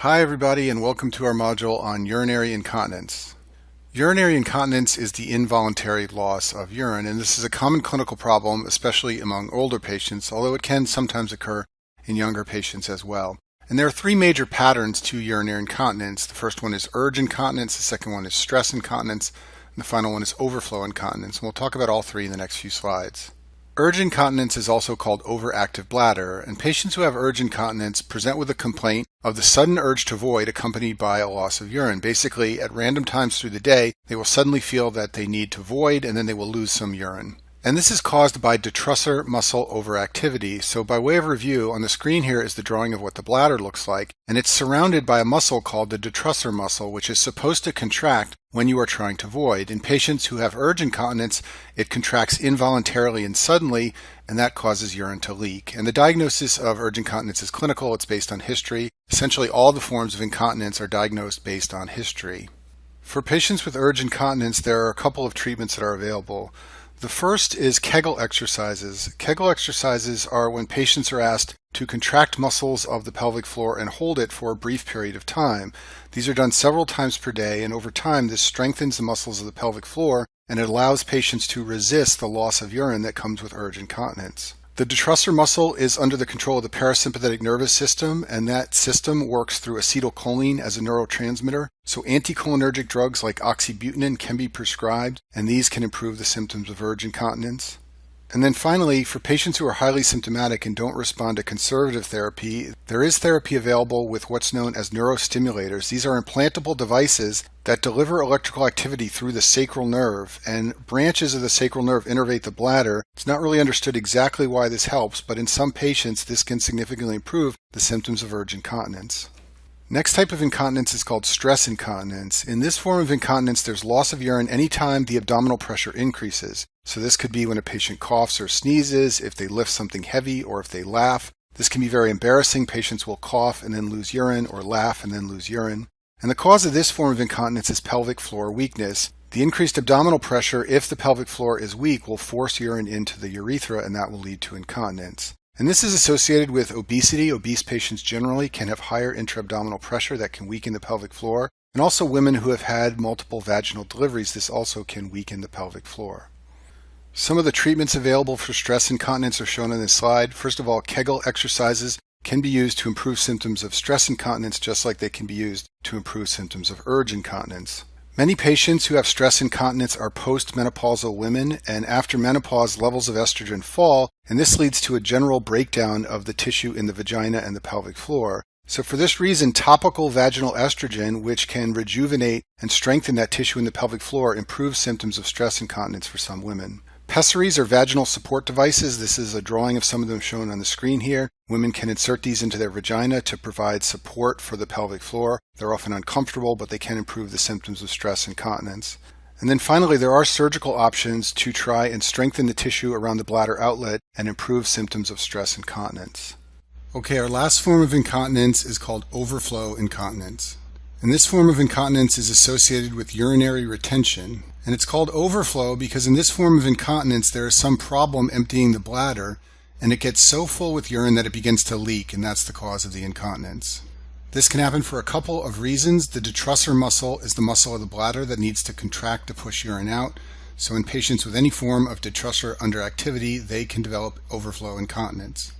Hi everybody, and welcome to our module on urinary incontinence. Urinary incontinence is the involuntary loss of urine, and this is a common clinical problem, especially among older patients, although it can sometimes occur in younger patients as well. And there are three major patterns to urinary incontinence. The first one is urge incontinence, the second one is stress incontinence, and the final one is overflow incontinence. And we'll talk about all three in the next few slides. Urge incontinence is also called overactive bladder, and patients who have urge incontinence present with a complaint of the sudden urge to void accompanied by a loss of urine. Basically, at random times through the day, they will suddenly feel that they need to void and then they will lose some urine. And this is caused by detrusor muscle overactivity. So by way of review, on the screen here is the drawing of what the bladder looks like, and it's surrounded by a muscle called the detrusor muscle, which is supposed to contract when you are trying to void. In patients who have urge incontinence, it contracts involuntarily and suddenly, and that causes urine to leak. And the diagnosis of urge incontinence is clinical. It's based on history. Essentially, all the forms of incontinence are diagnosed based on history. For patients with urge incontinence, there are a couple of treatments that are available. The first is Kegel exercises. Kegel exercises are when patients are asked to contract muscles of the pelvic floor and hold it for a brief period of time. These are done several times per day, and over time this strengthens the muscles of the pelvic floor and it allows patients to resist the loss of urine that comes with urge incontinence. The detrusor muscle is under the control of the parasympathetic nervous system, and that system works through acetylcholine as a neurotransmitter. So anticholinergic drugs like oxybutynin can be prescribed, and these can improve the symptoms of urge incontinence. And then finally, for patients who are highly symptomatic and don't respond to conservative therapy, there is therapy available with what's known as neurostimulators. These are implantable devices that deliver electrical activity through the sacral nerve, and branches of the sacral nerve innervate the bladder. It's not really understood exactly why this helps, but in some patients this can significantly improve the symptoms of urge incontinence. Next type of incontinence is called stress incontinence. In this form of incontinence, there's loss of urine anytime the abdominal pressure increases. So this could be when a patient coughs or sneezes, if they lift something heavy, or if they laugh. This can be very embarrassing. Patients will cough and then lose urine, or laugh and then lose urine. And the cause of this form of incontinence is pelvic floor weakness. The increased abdominal pressure, if the pelvic floor is weak, will force urine into the urethra, and that will lead to incontinence. And this is associated with obesity. Obese patients generally can have higher intra-abdominal pressure that can weaken the pelvic floor. And also women who have had multiple vaginal deliveries, this also can weaken the pelvic floor. Some of the treatments available for stress incontinence are shown on this slide. First of all, Kegel exercises can be used to improve symptoms of stress incontinence, just like they can be used to improve symptoms of urge incontinence. Many patients who have stress incontinence are postmenopausal women, and after menopause, levels of estrogen fall, and this leads to a general breakdown of the tissue in the vagina and the pelvic floor. So for this reason, topical vaginal estrogen, which can rejuvenate and strengthen that tissue in the pelvic floor, improves symptoms of stress incontinence for some women. Pessaries are vaginal support devices. This is a drawing of some of them shown on the screen here. Women can insert these into their vagina to provide support for the pelvic floor. They're often uncomfortable, but they can improve the symptoms of stress incontinence. And then finally, there are surgical options to try and strengthen the tissue around the bladder outlet and improve symptoms of stress incontinence. Okay, our last form of incontinence is called overflow incontinence. And this form of incontinence is associated with urinary retention. And it's called overflow because in this form of incontinence there is some problem emptying the bladder, and it gets so full with urine that it begins to leak, and that's the cause of the incontinence. This can happen for a couple of reasons. The detrusor muscle is the muscle of the bladder that needs to contract to push urine out. So in patients with any form of detrusor underactivity, they can develop overflow incontinence.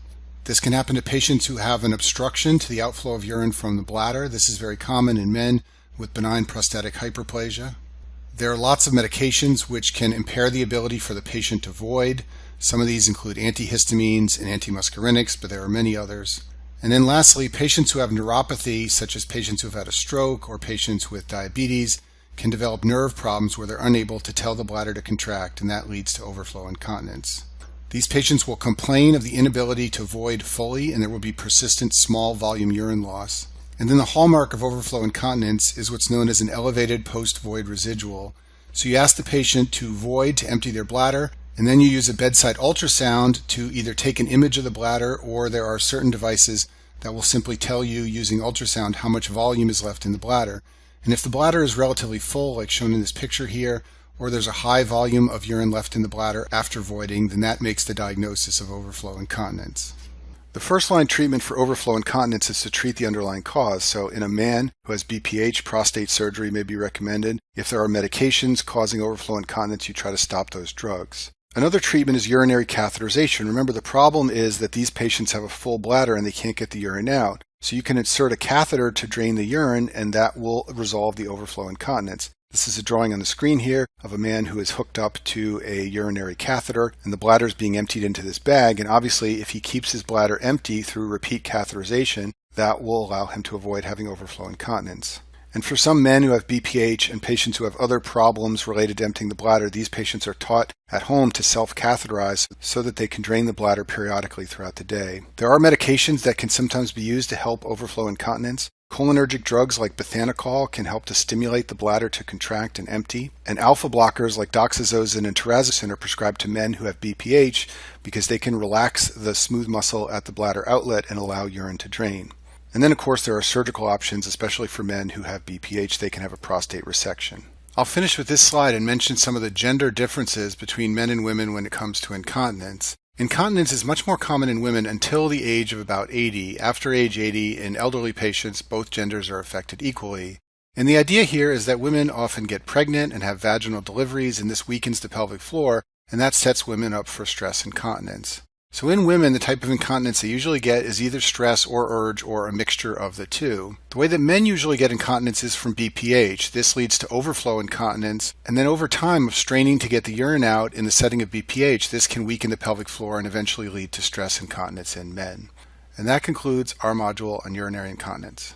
This can happen to patients who have an obstruction to the outflow of urine from the bladder. This is very common in men with benign prostatic hyperplasia. There are lots of medications which can impair the ability for the patient to void. Some of these include antihistamines and antimuscarinics, but there are many others. And then lastly, patients who have neuropathy, such as patients who have had a stroke or patients with diabetes, can develop nerve problems where they're unable to tell the bladder to contract, and that leads to overflow incontinence. These patients will complain of the inability to void fully, and there will be persistent small volume urine loss. And then the hallmark of overflow incontinence is what's known as an elevated post-void residual. So you ask the patient to void to empty their bladder, and then you use a bedside ultrasound to either take an image of the bladder, or there are certain devices that will simply tell you using ultrasound how much volume is left in the bladder. And if the bladder is relatively full, like shown in this picture here, or there's a high volume of urine left in the bladder after voiding, then that makes the diagnosis of overflow incontinence. The first-line treatment for overflow incontinence is to treat the underlying cause. So in a man who has BPH, prostate surgery may be recommended. If there are medications causing overflow incontinence, you try to stop those drugs. Another treatment is urinary catheterization. Remember, the problem is that these patients have a full bladder and they can't get the urine out. So you can insert a catheter to drain the urine, and that will resolve the overflow incontinence. This is a drawing on the screen here of a man who is hooked up to a urinary catheter, and the bladder is being emptied into this bag. And obviously, if he keeps his bladder empty through repeat catheterization, that will allow him to avoid having overflow incontinence. And for some men who have BPH and patients who have other problems related to emptying the bladder, these patients are taught at home to self-catheterize so that they can drain the bladder periodically throughout the day. There are medications that can sometimes be used to help overflow incontinence. Cholinergic drugs like bethanechol can help to stimulate the bladder to contract and empty. And alpha blockers like doxazosine and terazosin are prescribed to men who have BPH because they can relax the smooth muscle at the bladder outlet and allow urine to drain. And then, of course, there are surgical options, especially for men who have BPH. They can have a prostate resection. I'll finish with this slide and mention some of the gender differences between men and women when it comes to incontinence. Incontinence is much more common in women until the age of about 80. After age 80, in elderly patients, both genders are affected equally. And the idea here is that women often get pregnant and have vaginal deliveries, and this weakens the pelvic floor, and that sets women up for stress incontinence. So in women, the type of incontinence they usually get is either stress or urge or a mixture of the two. The way that men usually get incontinence is from BPH. This leads to overflow incontinence, and then over time of straining to get the urine out in the setting of BPH, this can weaken the pelvic floor and eventually lead to stress incontinence in men. And that concludes our module on urinary incontinence.